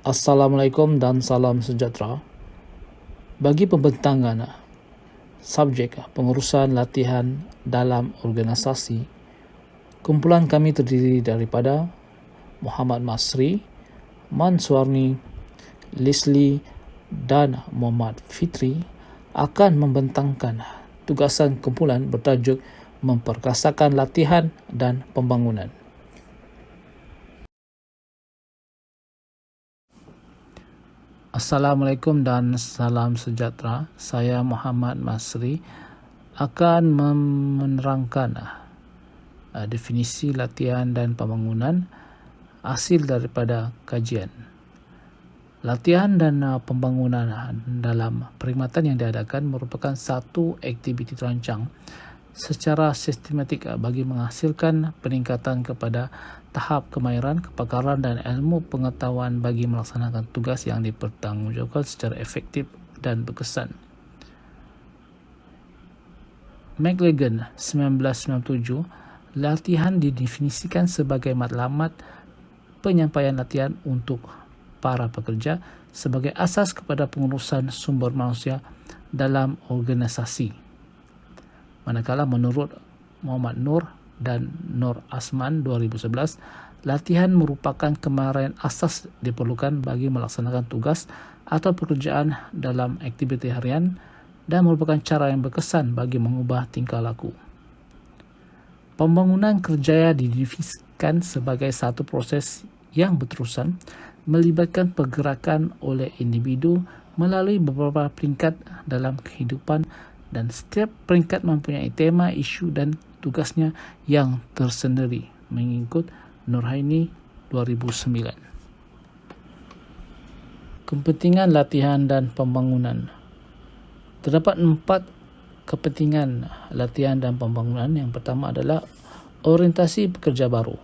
Assalamualaikum dan salam sejahtera. Bagi pembentangan subjek pengurusan latihan dalam organisasi, kumpulan kami terdiri daripada Muhammad Masri, Manswarni, Leslie dan Muhammad Fitri akan membentangkan tugasan kumpulan bertajuk memperkasakan latihan dan pembangunan. Assalamualaikum dan salam sejahtera. Saya Muhammad Masri akan menerangkan definisi latihan dan pembangunan hasil daripada kajian. Latihan dan pembangunan dalam perkhidmatan yang diadakan merupakan satu aktiviti terancang secara sistematik bagi menghasilkan peningkatan kepada tahap kemahiran, kepakaran dan ilmu pengetahuan bagi melaksanakan tugas yang dipertanggungjawabkan secara efektif dan berkesan. McLagan 1997, latihan didefinisikan sebagai matlamat penyampaian latihan untuk para pekerja sebagai asas kepada pengurusan sumber manusia dalam organisasi. Manakala menurut Muhammad Nur dan Nur Asman 2011, latihan merupakan kemahiran asas diperlukan bagi melaksanakan tugas atau pekerjaan dalam aktiviti harian dan merupakan cara yang berkesan bagi mengubah tingkah laku. Pembangunan kerjaya didefinisikan sebagai satu proses yang berterusan melibatkan pergerakan oleh individu melalui beberapa peringkat dalam kehidupan dan setiap peringkat mempunyai tema, isu dan tugasnya yang tersendiri mengikut Nurhaini 2009. Kepentingan latihan dan pembangunan. Terdapat 4 kepentingan latihan dan pembangunan. Yang pertama adalah orientasi pekerja baru.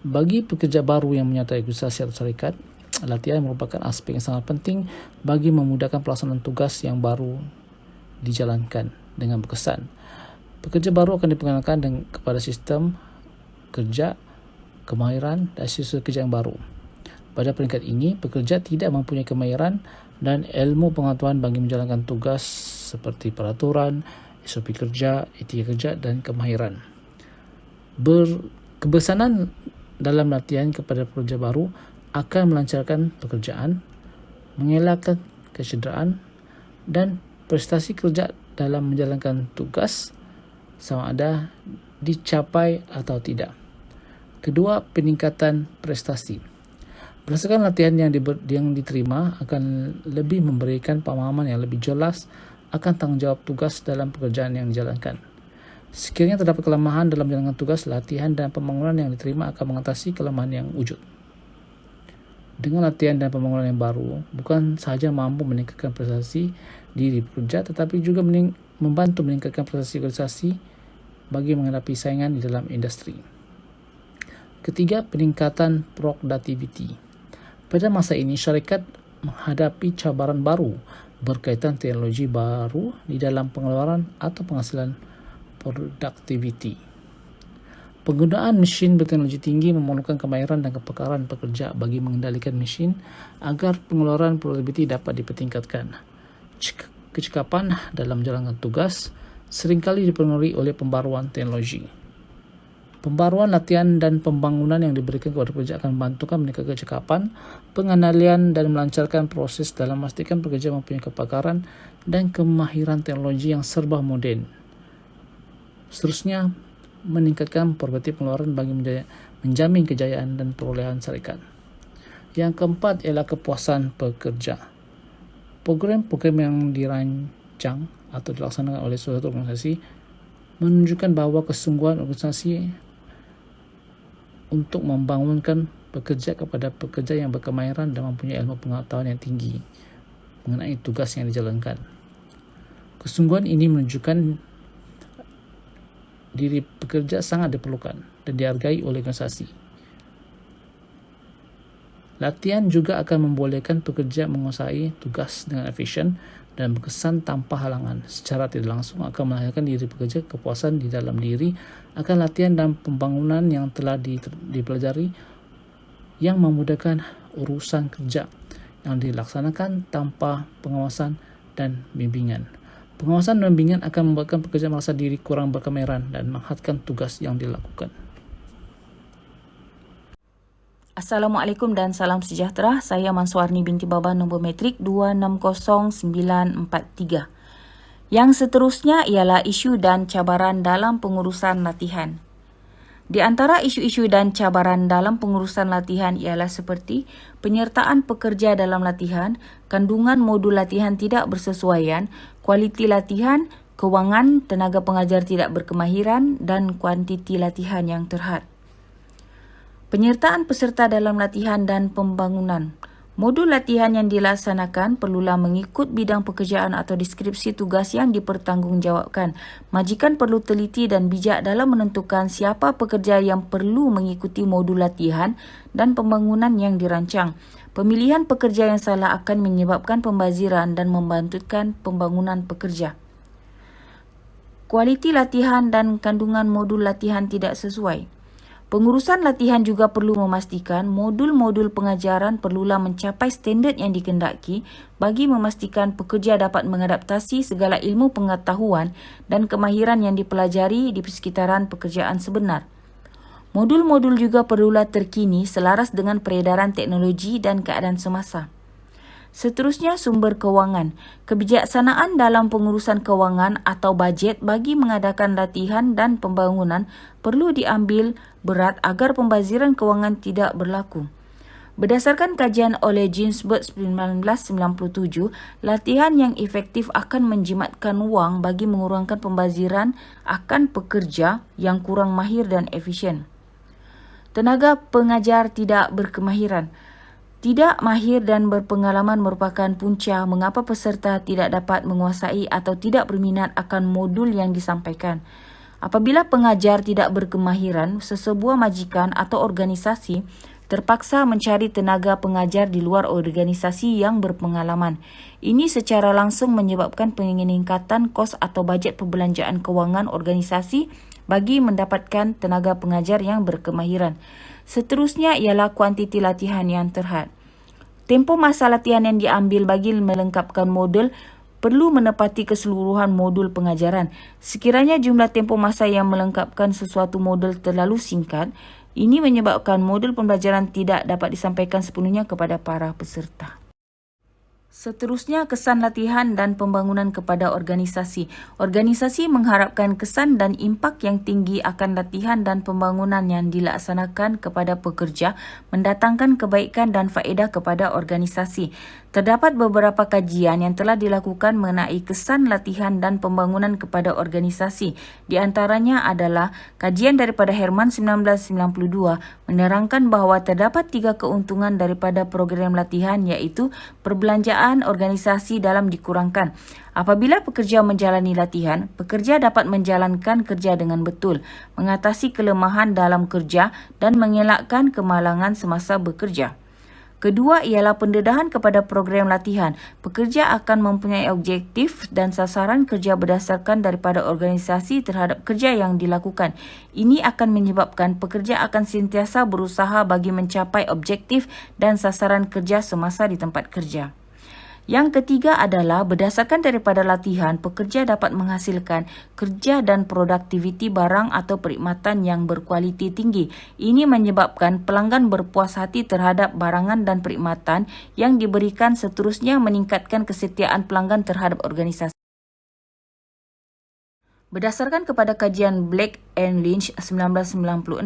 Bagi pekerja baru yang menyertai organisasi atau syarikat, latihan merupakan aspek yang sangat penting bagi memudahkan pelaksanaan tugas yang baru dijalankan dengan berkesan. Pekerja baru akan diperkenalkan kepada sistem kerja, kemahiran dan sistem kerja yang baru. Pada peringkat ini, pekerja tidak mempunyai kemahiran dan ilmu pengetahuan bagi menjalankan tugas seperti peraturan, SOP kerja, etika kerja dan kemahiran. Keberkesanan dalam latihan kepada pekerja baru akan melancarkan pekerjaan, mengelakkan kecederaan dan prestasi kerja dalam menjalankan tugas sama ada dicapai atau tidak. Kedua, peningkatan prestasi. Berdasarkan latihan yang diterima akan lebih memberikan pemahaman yang lebih jelas akan tanggungjawab tugas dalam pekerjaan yang dijalankan. Sekiranya terdapat kelemahan dalam menjalankan tugas, latihan dan pembangunan yang diterima akan mengatasi kelemahan yang wujud. Dengan latihan dan pembangunan yang baru, bukan sahaja mampu meningkatkan prestasi diri pekerja, tetapi juga membantu meningkatkan prestasi organisasi bagi menghadapi saingan di dalam industri. Ketiga, peningkatan produktiviti. Pada masa ini, syarikat menghadapi cabaran baru berkaitan teknologi baru di dalam pengeluaran atau penghasilan produktiviti. Penggunaan mesin berteknologi tinggi memerlukan kemahiran dan kepakaran pekerja bagi mengendalikan mesin agar pengeluaran produktiviti dapat dipertingkatkan. Kecekapan dalam menjalankan tugas seringkali dipengaruhi oleh pembaruan teknologi. Pembaruan latihan dan pembangunan yang diberikan kepada pekerja akan membantukan meningkatkan kecekapan, pengendalian dan melancarkan proses dalam memastikan pekerja mempunyai kepakaran dan kemahiran teknologi yang serba moden. Seterusnya, meningkatkan produktivitas pengeluaran bagi menjamin kejayaan dan perolehan syarikat. Yang keempat ialah kepuasan pekerja. Program-program yang dirancang atau dilaksanakan oleh suatu organisasi menunjukkan bahawa kesungguhan organisasi untuk membangunkan pekerja kepada pekerja yang berkemahiran dan mempunyai ilmu pengetahuan yang tinggi mengenai tugas yang dijalankan. Kesungguhan ini menunjukkan diri pekerja sangat diperlukan dan dihargai oleh organisasi. Latihan juga akan membolehkan pekerja menguasai tugas dengan efisien dan berkesan tanpa halangan. Secara tidak langsung akan melahirkan diri pekerja kepuasan di dalam diri akan latihan dan pembangunan yang telah dipelajari yang memudahkan urusan kerja yang dilaksanakan tanpa pengawasan dan bimbingan. Pengawasan dan bimbingan akan membuatkan pekerja merasa diri kurang berkemahiran dan menghadkan tugas yang dilakukan. Assalamualaikum dan salam sejahtera. Saya Mansuarni binti Baba, nombor metrik 260943. Yang seterusnya ialah isu dan cabaran dalam pengurusan latihan. Di antara isu-isu dan cabaran dalam pengurusan latihan ialah seperti penyertaan pekerja dalam latihan, kandungan modul latihan tidak bersesuaian, kualiti latihan, kewangan tenaga pengajar tidak berkemahiran dan kuantiti latihan yang terhad. Penyertaan peserta dalam latihan dan pembangunan. Modul latihan yang dilaksanakan perlulah mengikut bidang pekerjaan atau deskripsi tugas yang dipertanggungjawabkan. Majikan perlu teliti dan bijak dalam menentukan siapa pekerja yang perlu mengikuti modul latihan dan pembangunan yang dirancang. Pemilihan pekerja yang salah akan menyebabkan pembaziran dan membantukan pembangunan pekerja. Kualiti latihan dan kandungan modul latihan tidak sesuai. Pengurusan latihan juga perlu memastikan modul-modul pengajaran perlulah mencapai standard yang dikehendaki bagi memastikan pekerja dapat mengadaptasi segala ilmu pengetahuan dan kemahiran yang dipelajari di persekitaran pekerjaan sebenar. Modul-modul juga perlulah terkini selaras dengan peredaran teknologi dan keadaan semasa. Seterusnya, sumber kewangan. Kebijaksanaan dalam pengurusan kewangan atau bajet bagi mengadakan latihan dan pembangunan perlu diambil berat agar pembaziran kewangan tidak berlaku. Berdasarkan kajian oleh Ginsberg 1997, latihan yang efektif akan menjimatkan wang bagi mengurangkan pembaziran akan pekerja yang kurang mahir dan efisien. Tenaga pengajar tidak berkemahiran. Tidak mahir dan berpengalaman merupakan punca mengapa peserta tidak dapat menguasai atau tidak berminat akan modul yang disampaikan. Apabila pengajar tidak berkemahiran, sesebuah majikan atau organisasi terpaksa mencari tenaga pengajar di luar organisasi yang berpengalaman. Ini secara langsung menyebabkan peningkatan kos atau bajet perbelanjaan kewangan organisasi bagi mendapatkan tenaga pengajar yang berkemahiran. Seterusnya ialah kuantiti latihan yang terhad. Tempoh masa latihan yang diambil bagi melengkapkan modul perlu menepati keseluruhan modul pengajaran. Sekiranya jumlah tempoh masa yang melengkapkan sesuatu modul terlalu singkat, ini menyebabkan modul pembelajaran tidak dapat disampaikan sepenuhnya kepada para peserta. Seterusnya, kesan latihan dan pembangunan kepada organisasi. Organisasi mengharapkan kesan dan impak yang tinggi akan latihan dan pembangunan yang dilaksanakan kepada pekerja, mendatangkan kebaikan dan faedah kepada organisasi. Terdapat beberapa kajian yang telah dilakukan mengenai kesan latihan dan pembangunan kepada organisasi. Di antaranya adalah kajian daripada Herman 1992 menerangkan bahawa terdapat 3 keuntungan daripada program latihan, iaitu perbelanjaan organisasi dalam dikurangkan. Apabila pekerja menjalani latihan, pekerja dapat menjalankan kerja dengan betul, mengatasi kelemahan dalam kerja dan mengelakkan kemalangan semasa bekerja. Kedua ialah pendedahan kepada program latihan. Pekerja akan mempunyai objektif dan sasaran kerja berdasarkan daripada organisasi terhadap kerja yang dilakukan. Ini akan menyebabkan pekerja akan sentiasa berusaha bagi mencapai objektif dan sasaran kerja semasa di tempat kerja. Yang ketiga adalah berdasarkan daripada latihan, pekerja dapat menghasilkan kerja dan produktiviti barang atau perkhidmatan yang berkualiti tinggi. Ini menyebabkan pelanggan berpuas hati terhadap barangan dan perkhidmatan yang diberikan, seterusnya meningkatkan kesetiaan pelanggan terhadap organisasi. Berdasarkan kepada kajian Black and Lynch 1996,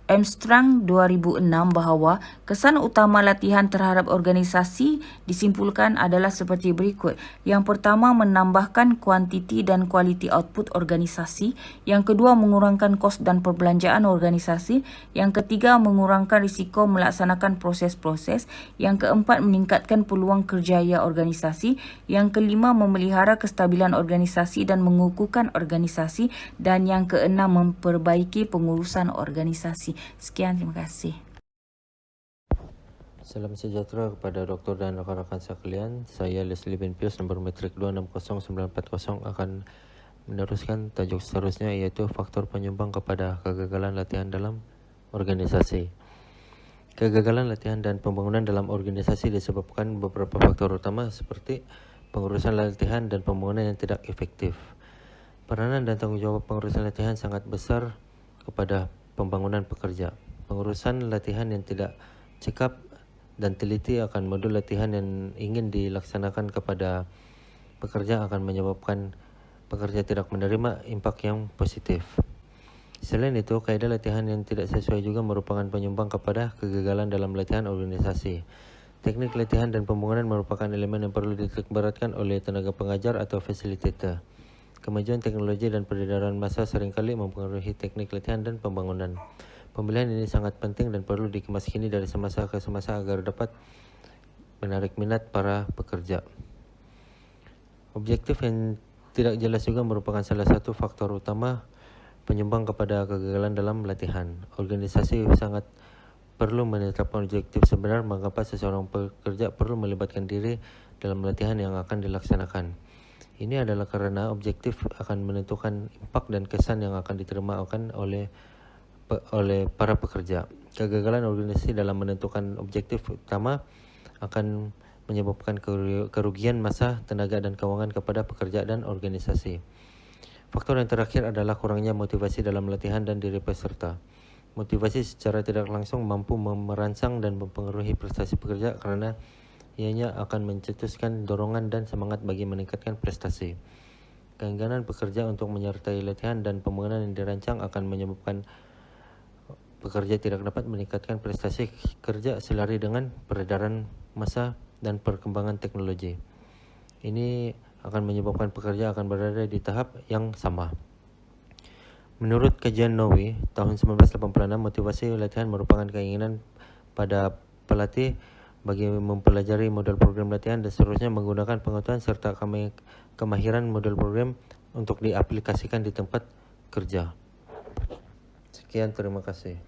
Armstrong 2006 bahawa kesan utama latihan terhadap organisasi disimpulkan adalah seperti berikut. Yang pertama, menambahkan kuantiti dan kualiti output organisasi. Yang kedua, mengurangkan kos dan perbelanjaan organisasi. Yang ketiga, mengurangkan risiko melaksanakan proses-proses. Yang keempat, meningkatkan peluang kerjaya organisasi. Yang kelima, memelihara kestabilan organisasi dan mengukuhkan organisasi. Dan yang keenam, memperbaiki pengurusan organisasi. Sekian, terima kasih. Salam sejahtera kepada doktor dan rakan-rakan sekalian. Saya Leslie bin Pius, nombor metrik 260940 akan meneruskan tajuk seterusnya, iaitu faktor penyumbang kepada kegagalan latihan dalam organisasi. Kegagalan latihan dan pembangunan dalam organisasi disebabkan beberapa faktor utama seperti pengurusan latihan dan pembangunan yang tidak efektif. Peranan dan tanggung jawab pengurusan latihan sangat besar kepada pembangunan pekerja. Pengurusan latihan yang tidak cekap dan teliti akan modul latihan yang ingin dilaksanakan kepada pekerja akan menyebabkan pekerja tidak menerima impak yang positif. Selain itu, kaedah latihan yang tidak sesuai juga merupakan penyumbang kepada kegagalan dalam latihan organisasi. Teknik latihan dan pembangunan merupakan elemen yang perlu dititikberatkan oleh tenaga pengajar atau fasilitator. Kemajuan teknologi dan peredaran massa seringkali mempengaruhi teknik latihan dan pembangunan. Pemilihan ini sangat penting dan perlu dikemaskini dari semasa ke semasa agar dapat menarik minat para pekerja. Objektif yang tidak jelas juga merupakan salah satu faktor utama penyumbang kepada kegagalan dalam latihan. Organisasi sangat perlu menetapkan objektif sebenar mengapa seseorang pekerja perlu melibatkan diri dalam latihan yang akan dilaksanakan. Ini adalah karena objektif akan menentukan impak dan kesan yang akan diterima oleh para pekerja. Kegagalan organisasi dalam menentukan objektif utama akan menyebabkan kerugian masa, tenaga dan keuangan kepada pekerja dan organisasi. Faktor yang terakhir adalah kurangnya motivasi dalam latihan dan diri peserta. Motivasi secara tidak langsung mampu merangsang dan mempengaruhi prestasi pekerja karena ianya akan mencetuskan dorongan dan semangat bagi meningkatkan prestasi. Keengganan pekerja untuk menyertai latihan dan pembangunan yang dirancang akan menyebabkan pekerja tidak dapat meningkatkan prestasi kerja selari dengan peredaran massa dan perkembangan teknologi. Ini akan menyebabkan pekerja akan berada di tahap yang sama. Menurut kajian Nowi tahun 1986, motivasi latihan merupakan keinginan pada pelatih bagi mempelajari model program latihan dan seterusnya menggunakan pengetahuan serta kemahiran model program untuk diaplikasikan di tempat kerja. Sekian, terima kasih.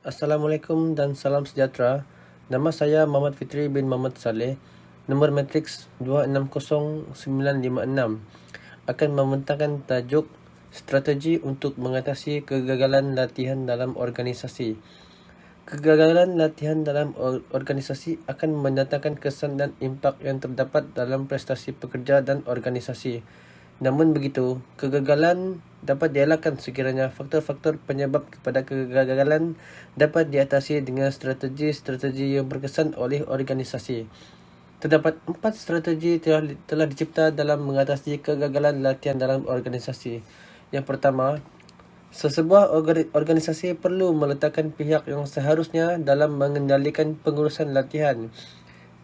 Assalamualaikum dan salam sejahtera. Nama saya Muhammad Fitri bin Muhammad Saleh. Nombor matriks 260956 akan membentangkan tajuk Strategi untuk mengatasi kegagalan latihan dalam organisasi. Kegagalan latihan dalam organisasi akan mendatangkan kesan dan impak yang terdapat dalam prestasi pekerja dan organisasi. Namun begitu, kegagalan dapat dielakkan sekiranya faktor-faktor penyebab kepada kegagalan dapat diatasi dengan strategi-strategi yang berkesan oleh organisasi. Terdapat 4 strategi telah dicipta dalam mengatasi kegagalan latihan dalam organisasi. Yang pertama, sesebuah organisasi perlu meletakkan pihak yang seharusnya dalam mengendalikan pengurusan latihan.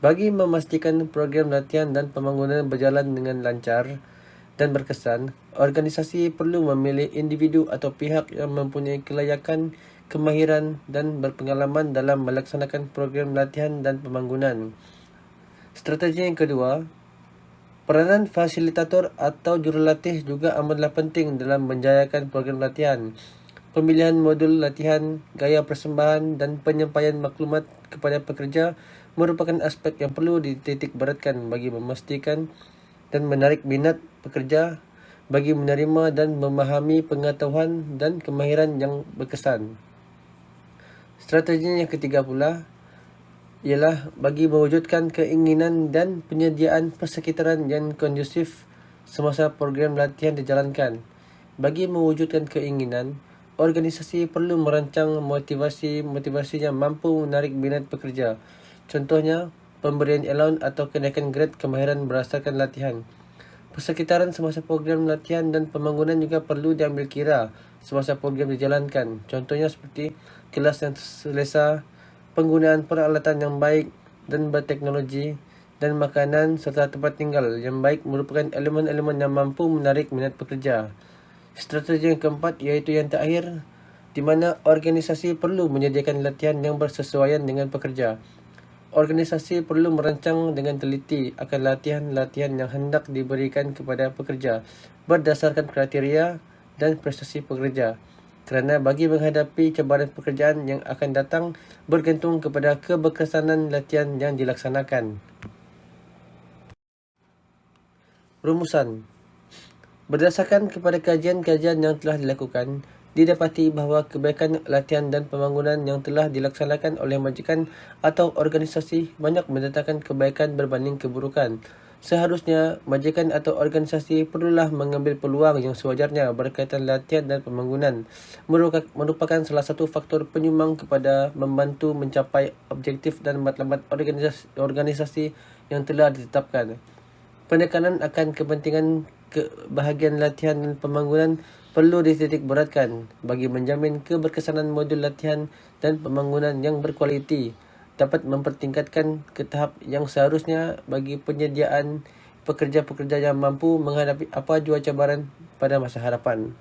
Bagi memastikan program latihan dan pembangunan berjalan dengan lancar dan berkesan, organisasi perlu memilih individu atau pihak yang mempunyai kelayakan, kemahiran dan berpengalaman dalam melaksanakan program latihan dan pembangunan. Strategi yang kedua, peranan fasilitator atau jurulatih juga amatlah penting dalam menjayakan program latihan. Pemilihan modul latihan, gaya persembahan dan penyampaian maklumat kepada pekerja merupakan aspek yang perlu dititikberatkan bagi memastikan dan menarik minat pekerja bagi menerima dan memahami pengetahuan dan kemahiran yang berkesan. Strategi yang ketiga pula ialah bagi mewujudkan keinginan dan penyediaan persekitaran yang kondusif semasa program latihan dijalankan. Bagi mewujudkan keinginan, organisasi perlu merancang motivasi yang mampu menarik minat pekerja. Contohnya, pemberian allowance atau kenaikan grade kemahiran berdasarkan latihan. Persekitaran semasa program latihan dan pembangunan juga perlu diambil kira semasa program dijalankan. Contohnya seperti kelas yang selesa, penggunaan peralatan yang baik dan berteknologi, dan makanan serta tempat tinggal yang baik merupakan elemen-elemen yang mampu menarik minat pekerja. Strategi yang keempat iaitu yang terakhir, di mana organisasi perlu menyediakan latihan yang bersesuaian dengan pekerja. Organisasi perlu merancang dengan teliti akan latihan-latihan yang hendak diberikan kepada pekerja berdasarkan kriteria dan prestasi pekerja. Kerana bagi menghadapi cabaran pekerjaan yang akan datang bergantung kepada keberkesanan latihan yang dilaksanakan. Rumusan. Berdasarkan kepada kajian-kajian yang telah dilakukan, didapati bahawa kebaikan latihan dan pembangunan yang telah dilaksanakan oleh majikan atau organisasi banyak mendatangkan kebaikan berbanding keburukan. Seharusnya, majikan atau organisasi perlulah mengambil peluang yang sewajarnya berkaitan latihan dan pembangunan, merupakan salah satu faktor penyumbang kepada membantu mencapai objektif dan matlamat organisasi yang telah ditetapkan. Penekanan akan kepentingan kebahagiaan latihan dan pembangunan perlu dititik beratkan bagi menjamin keberkesanan modul latihan dan pembangunan yang berkualiti dapat mempertingkatkan ke tahap yang seharusnya bagi penyediaan pekerja-pekerja yang mampu menghadapi apa jua cabaran pada masa hadapan.